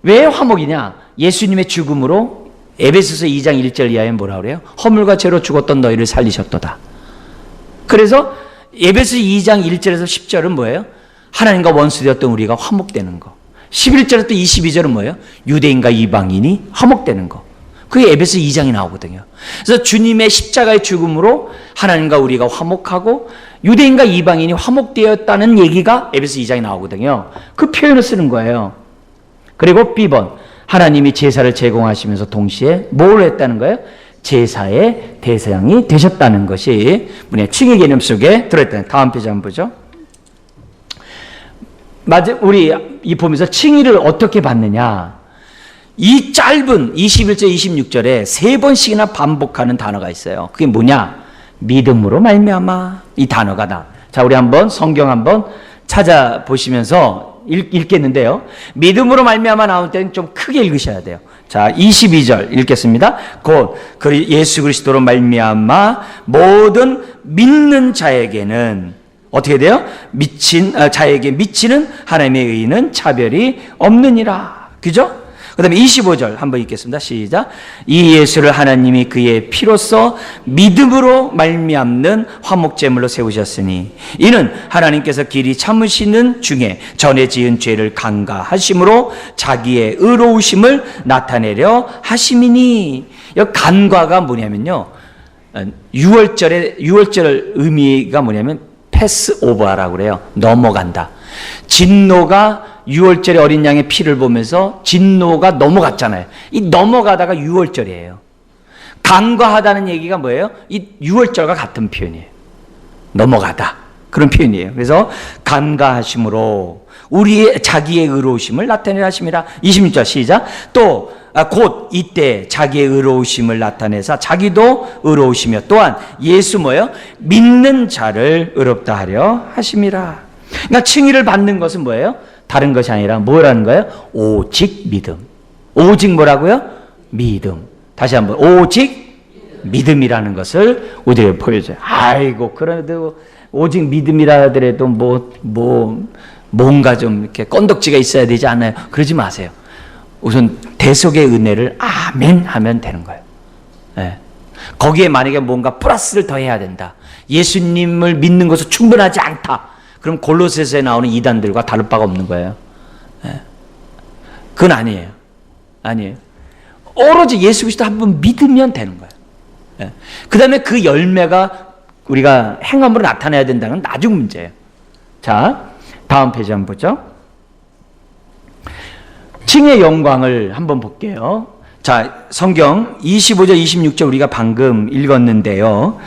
왜 화목이냐? 예수님의 죽음으로 에베소서 2장 1절 이하에 뭐라 그래요? 허물과 죄로 죽었던 너희를 살리셨도다. 그래서 에베소 2장 1절에서 10절은 뭐예요? 하나님과 원수되었던 우리가 화목되는 거. 11절에서 22절은 뭐예요? 유대인과 이방인이 화목되는 거. 그게 에베소 2장이 나오거든요. 그래서 주님의 십자가의 죽음으로 하나님과 우리가 화목하고 유대인과 이방인이 화목되었다는 얘기가 에베소 2장에 나오거든요. 그 표현을 쓰는 거예요. 그리고 B번, 하나님이 제사를 제공하시면서 동시에 뭘 했다는 거예요? 제사의 대상이 되셨다는 것이 칭의 개념 속에 들어있다는. 다음 페이지 한번 보죠. 우리 이 보면서 칭의를 어떻게 받느냐? 이 짧은 21절 26절에 세 번씩이나 반복하는 단어가 있어요. 그게 뭐냐? 믿음으로 말미암아. 이 단어가 나. 자, 우리 한번 성경 한번 찾아보시면서 읽겠는데요. 믿음으로 말미암아 나올 때는 좀 크게 읽으셔야 돼요. 자, 22절 읽겠습니다. 곧 예수 그리스도로 말미암아 모든 믿는 자에게는 어떻게 돼요? 자에게 미치는 하나님의 의는 차별이 없느니라. 그죠? 그 다음에 25절 한번 읽겠습니다. 시작. 이 예수를 하나님이 그의 피로써 믿음으로 말미암는 화목제물로 세우셨으니 이는 하나님께서 길이 참으시는 중에 전에 지은 죄를 간과하심으로 자기의 의로우심을 나타내려 하심이니. 이 간과가 뭐냐면요, 6월절 의미가 뭐냐면 패스오버라고 그래요. 넘어간다. 진노가 6월절에 어린 양의 피를 보면서 진노가 넘어갔잖아요. 이 넘어가다가 6월절이에요. 간과하다는 얘기가 뭐예요? 이 6월절과 같은 표현이에요. 넘어가다. 그런 표현이에요. 그래서 간과하심으로 우리의 자기의 의로우심을 나타내려 하심이라. 26절 시작. 또 곧 이때 자기의 의로우심을 나타내사 자기도 의로우시며 또한 예수 뭐예요? 믿는 자를 의롭다 하려 하심이라. 그러니까 칭의를 받는 것은 뭐예요? 다른 것이 아니라 뭐라는 거예요? 오직 믿음. 오직 뭐라고요? 믿음. 다시 한번 오직 믿음이라는 것을 우리에게 보여줘요. 아이고 그래도 오직 믿음이라 하더라도 뭔가 좀 이렇게 건덕지가 있어야 되지 않나요? 그러지 마세요. 우선 대속의 은혜를 아멘 하면 되는 거예요. 네. 거기에 만약에 뭔가 플러스를 더해야 된다. 예수님을 믿는 것은 충분하지 않다. 그럼 골로새서에 나오는 이단들과 다를 바가 없는 거예요. 네. 그건 아니에요. 아니에요. 오로지 예수 그리스도 한 번 믿으면 되는 거예요. 네. 그 다음에 그 열매가 우리가 행함으로 나타내야 된다는 건 나중 문제예요. 자, 다음 페이지 한번 보죠. 칭의 영광을 한번 볼게요. 자, 성경 25절, 26절 우리가 방금 읽었는데요.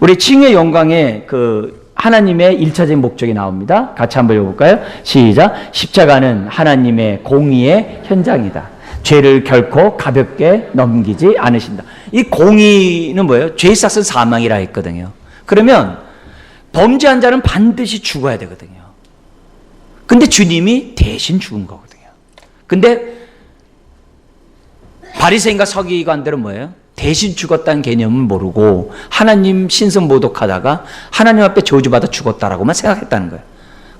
우리 칭의 영광에 그 하나님의 1차적인 목적이 나옵니다. 같이 한번 읽어볼까요? 시작. 십자가는 하나님의 공의의 현장이다. 죄를 결코 가볍게 넘기지 않으신다. 이 공의는 뭐예요? 죄의 삭은 사망이라 했거든요. 그러면 범죄한 자는 반드시 죽어야 되거든요. 근데 주님이 대신 죽은 거거든요. 근데 바리새인과 서기관들은 뭐예요? 대신 죽었다는 개념은 모르고 하나님 신성 모독하다가 하나님 앞에 저주받아 죽었다라고만 생각했다는 거예요.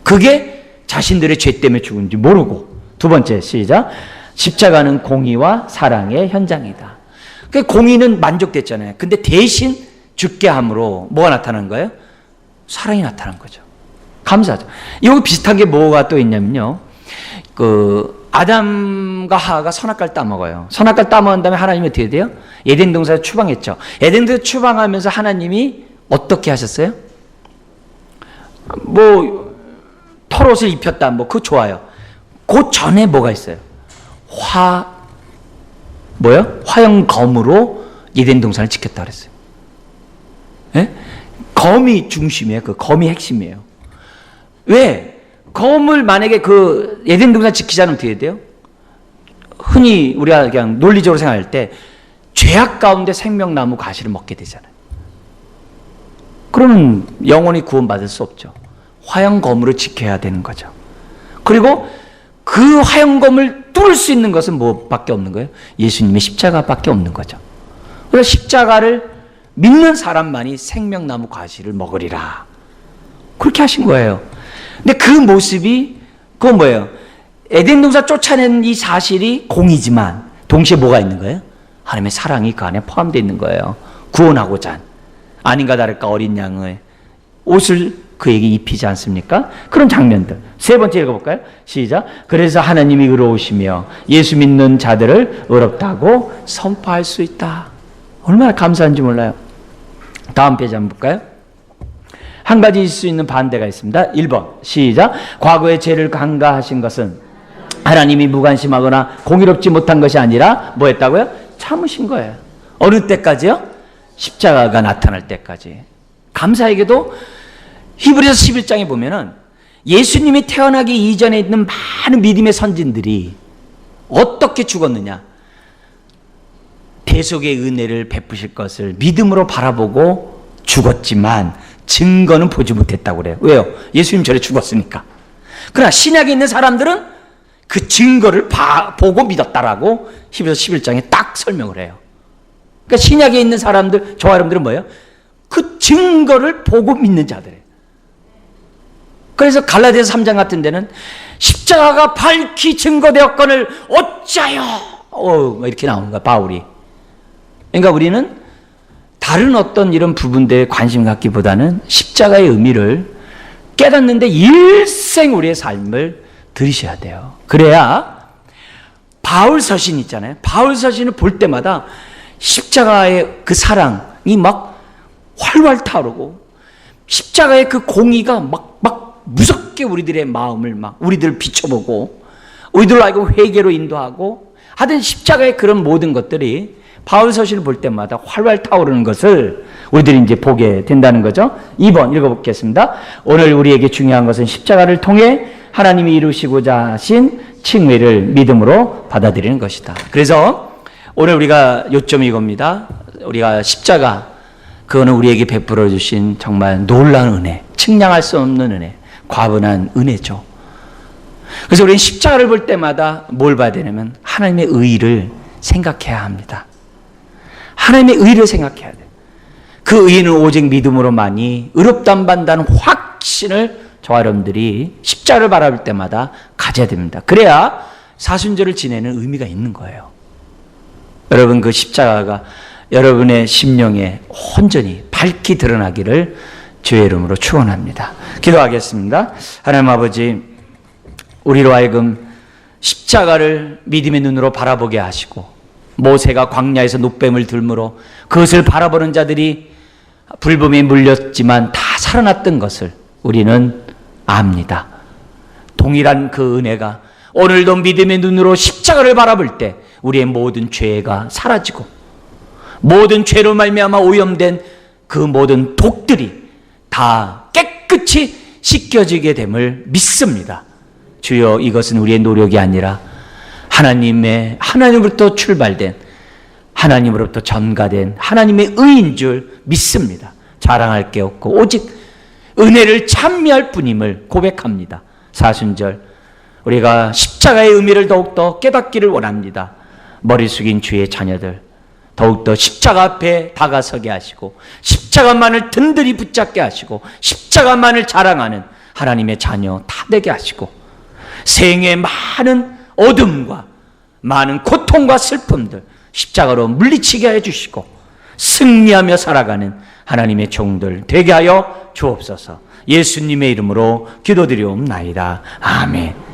그게 자신들의 죄 때문에 죽은지 모르고. 두 번째, 시작. 십자가는 공의와 사랑의 현장이다. 그 공의는 만족됐잖아요. 근데 대신 죽게 함으로 뭐가 나타난 거예요? 사랑이 나타난 거죠. 감사하죠. 이거 비슷한 게 뭐가 또 있냐면요. 그 아담과 하하가 선악과를 따먹어요. 선악과를 따먹은 다음에 하나님이 어떻게 돼요? 에덴 동산에 추방했죠. 에덴 동산에 추방하면서 하나님이 어떻게 하셨어요? 뭐 털옷을 입혔다. 뭐 그거 좋아요. 그 전에 뭐가 있어요? 화영검으로 에덴 동산을 지켰다 그랬어요. 예? 검이 중심이에요. 그 검이 핵심이에요. 왜? 검을 만약에 그 에덴 동산 지키지 않으면 어떻게 돼요? 흔히 우리가 그냥 논리적으로 생각할 때 죄악 가운데 생명나무 과실을 먹게 되잖아요. 그러면 영원히 구원받을 수 없죠. 화영검으로 지켜야 되는 거죠. 그리고 그 화영검을 뚫을 수 있는 것은 뭐밖에 없는 거예요? 예수님의 십자가밖에 없는 거죠. 그래서 십자가를 믿는 사람만이 생명나무 과실을 먹으리라. 그렇게 하신 거예요. 근데 그 모습이 그건 뭐예요? 에덴 동산 쫓아낸 이 사실이 공이지만 동시에 뭐가 있는 거예요? 하나님의 사랑이 그 안에 포함되어 있는 거예요. 구원하고자 한. 아닌가 다를까 어린 양의 옷을 그에게 입히지 않습니까? 그런 장면들. 세 번째 읽어볼까요? 시작. 그래서 하나님이 의로우시며 예수 믿는 자들을 의롭다고 선포할 수 있다. 얼마나 감사한지 몰라요. 다음 페이지 한번 볼까요? 한 가지 있을 수 있는 반대가 있습니다. 1번 시작. 과거의 죄를 간과하신 것은 하나님이 무관심하거나 공의롭지 못한 것이 아니라 뭐 했다고요? 참으신 거예요. 어느 때까지요? 십자가가 나타날 때까지. 감사하게도 히브리서 11장에 보면은 예수님이 태어나기 이전에 있는 많은 믿음의 선진들이 어떻게 죽었느냐? 대속의 은혜를 베푸실 것을 믿음으로 바라보고 죽었지만 증거는 보지 못했다고 그래요. 왜요? 예수님 전에 죽었으니까. 그러나 신약에 있는 사람들은 그 증거를 보고 믿었다라고 히브리서 11장에 딱 설명을 해요. 그러니까 신약에 있는 사람들, 저와 여러분들은 뭐예요? 그 증거를 보고 믿는 자들이에요. 그래서 갈라디아서 3장 같은 데는 십자가가 밝히 증거되었거늘 어찌하여 이렇게 나오는 거야, 바울이. 그러니까 우리는 다른 어떤 이런 부분들에 관심 갖기보다는 십자가의 의미를 깨닫는데 일생 우리의 삶을 들이셔야 돼요. 그래야 바울 서신 있잖아요. 바울 서신을 볼 때마다 십자가의 그 사랑이 막 활활 타오르고 십자가의 그 공의가 막 무섭게 우리들의 마음을 우리들을 비춰보고 우리들로 하여금 회개로 인도하고 하여튼 십자가의 그런 모든 것들이 바울 서신을 볼 때마다 활활 타오르는 것을 우리들이 이제 보게 된다는 거죠. 2번 읽어보겠습니다. 오늘 우리에게 중요한 것은 십자가를 통해 하나님이 이루시고자 하신 칭의를 믿음으로 받아들이는 것이다. 그래서 오늘 우리가 요점이 이겁니다. 우리가 십자가, 그거는 우리에게 베풀어 주신 정말 놀라운 은혜, 측량할 수 없는 은혜, 과분한 은혜죠. 그래서 우리는 십자가를 볼 때마다 뭘 봐야 되냐면 하나님의 의의를 생각해야 합니다. 하나님의 의를 생각해야 돼. 그 의는 오직 믿음으로만이 의롭다함 받는다는 확신을 저와 여러분들이 십자가를 바라볼 때마다 가져야 됩니다. 그래야 사순절을 지내는 의미가 있는 거예요. 여러분, 그 십자가가 여러분의 심령에 온전히 밝히 드러나기를 주의 이름으로 축원합니다. 기도하겠습니다. 하나님 아버지, 우리로 하여금 십자가를 믿음의 눈으로 바라보게 하시고, 모세가 광야에서 노뱀을 들므로 그것을 바라보는 자들이 불뱀에 물렸지만 다 살아났던 것을 우리는 압니다. 동일한 그 은혜가 오늘도 믿음의 눈으로 십자가를 바라볼 때 우리의 모든 죄가 사라지고, 모든 죄로 말미암아 오염된 그 모든 독들이 다 깨끗이 씻겨지게 됨을 믿습니다. 주여, 이것은 우리의 노력이 아니라 하나님으로부터 출발된, 하나님으로부터 전가된 하나님의 의인 줄 믿습니다. 자랑할 게 없고 오직 은혜를 찬미할 뿐임을 고백합니다. 사순절 우리가 십자가의 의미를 더욱더 깨닫기를 원합니다. 머리 숙인 주의 자녀들, 더욱더 십자가 앞에 다가서게 하시고, 십자가만을 든든히 붙잡게 하시고, 십자가만을 자랑하는 하나님의 자녀 다 되게 하시고, 생의 많은 어둠과 많은 고통과 슬픔들 십자가로 물리치게 해주시고, 승리하며 살아가는 하나님의 종들 되게 하여 주옵소서. 예수님의 이름으로 기도드리옵나이다. 아멘.